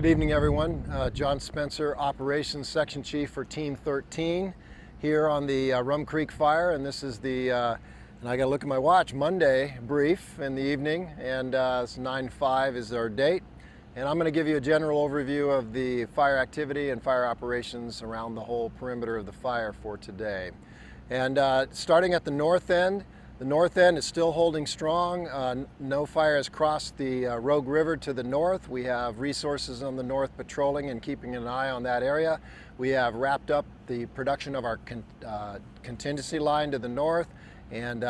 Good evening, everyone. John Spencer, Operations Section Chief for Team 13 here on the Rum Creek Fire, and this is the, and I gotta look at my watch, Monday brief in the evening, and it's 9/5 is our date. And I'm gonna give you a general overview of the fire activity and fire operations around the whole perimeter of the fire for today. And starting at the north end is still holding strong. No fire has crossed the Rogue River to the north. We have resources on the north patrolling and keeping an eye on that area. We have wrapped up the production of our contingency line to the north, and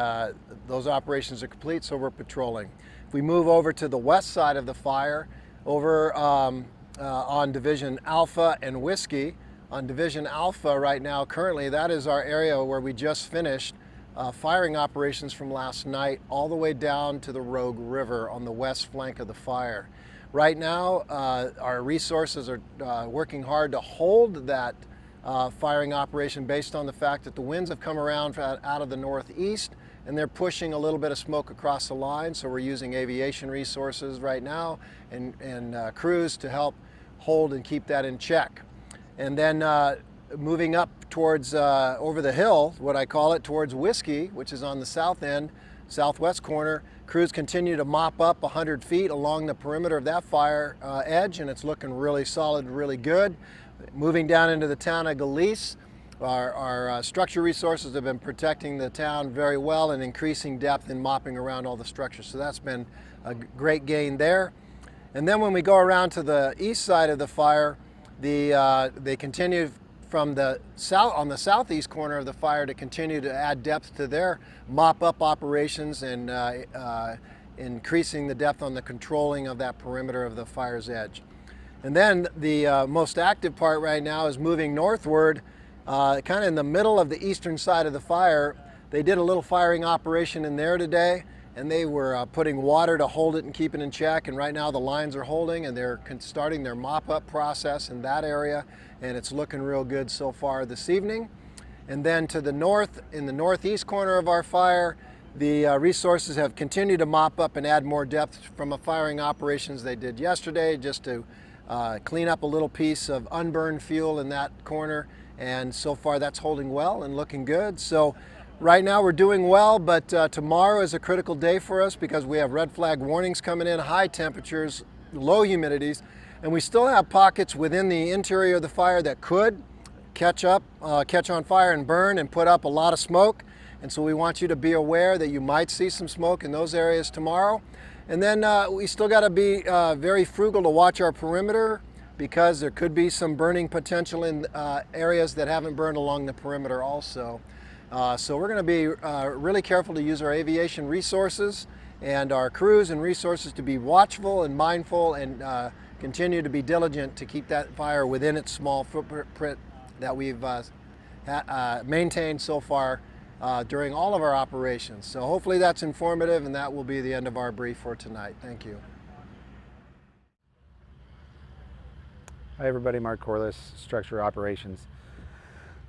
those operations are complete, so we're patrolling. If we move over to the west side of the fire, over on Division Alpha and Whiskey, on Division Alpha right now, currently, that is our area where we just finished firing operations from last night all the way down to the Rogue River on the west flank of the fire. Right now, our resources are working hard to hold that firing operation based on the fact that the winds have come around out of the northeast and they're pushing a little bit of smoke across the line, so we're using aviation resources right now and crews to help hold and keep that in check. And then moving up towards over the hill, what I call it, towards Whiskey, which is on the south end, southwest corner, crews continue to mop up 100 feet along the perimeter of that fire edge, and it's looking really solid, really good. Moving down into the town of Galice, our structure resources have been protecting the town very well and increasing depth and mopping around all the structures, so that's been a great gain there. And then when we go around to the east side of the fire, they continue from the south, on the southeast corner of the fire, to continue to add depth to their mop-up operations and increasing the depth on the controlling of that perimeter of the fire's edge. And then the most active part right now is moving northward, kind of in the middle of the eastern side of the fire. They did a little firing operation in there today, and they were putting water to hold it and keep it in check, and right now the lines are holding and they're starting their mop-up process in that area, and it's looking real good so far this evening. And then to the north, in the northeast corner of our fire, the resources have continued to mop up and add more depth from a firing operations they did yesterday, just to clean up a little piece of unburned fuel in that corner, and so far that's holding well and looking good. So right now we're doing well, but tomorrow is a critical day for us because we have red flag warnings coming in, high temperatures, low humidities, and we still have pockets within the interior of the fire that could catch on fire and burn and put up a lot of smoke. And so we want you to be aware that you might see some smoke in those areas tomorrow. And then we still got to be very frugal to watch our perimeter, because there could be some burning potential in areas that haven't burned along the perimeter also. So we're going to be really careful to use our aviation resources and our crews and resources to be watchful and mindful, and continue to be diligent to keep that fire within its small footprint that we've maintained so far during all of our operations. So hopefully that's informative, and that will be the end of our brief for tonight. Thank you. Hi everybody, Mark Corliss, Structure Operations.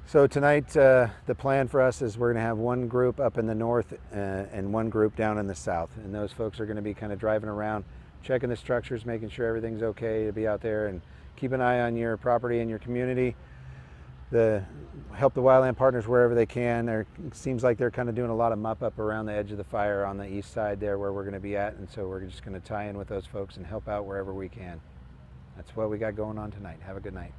So tonight the plan for us is we're going to have one group up in the north and one group down in the south, and those folks are going to be kind of driving around, checking the structures, making sure everything's okay to be out there, and keep an eye on your property and your community. Help the wildland partners wherever they can. It seems like they're kind of doing a lot of mop up around the edge of the fire on the east side there where we're going to be at, and so we're just going to tie in with those folks and help out wherever we can. That's what we got going on tonight. Have a good night.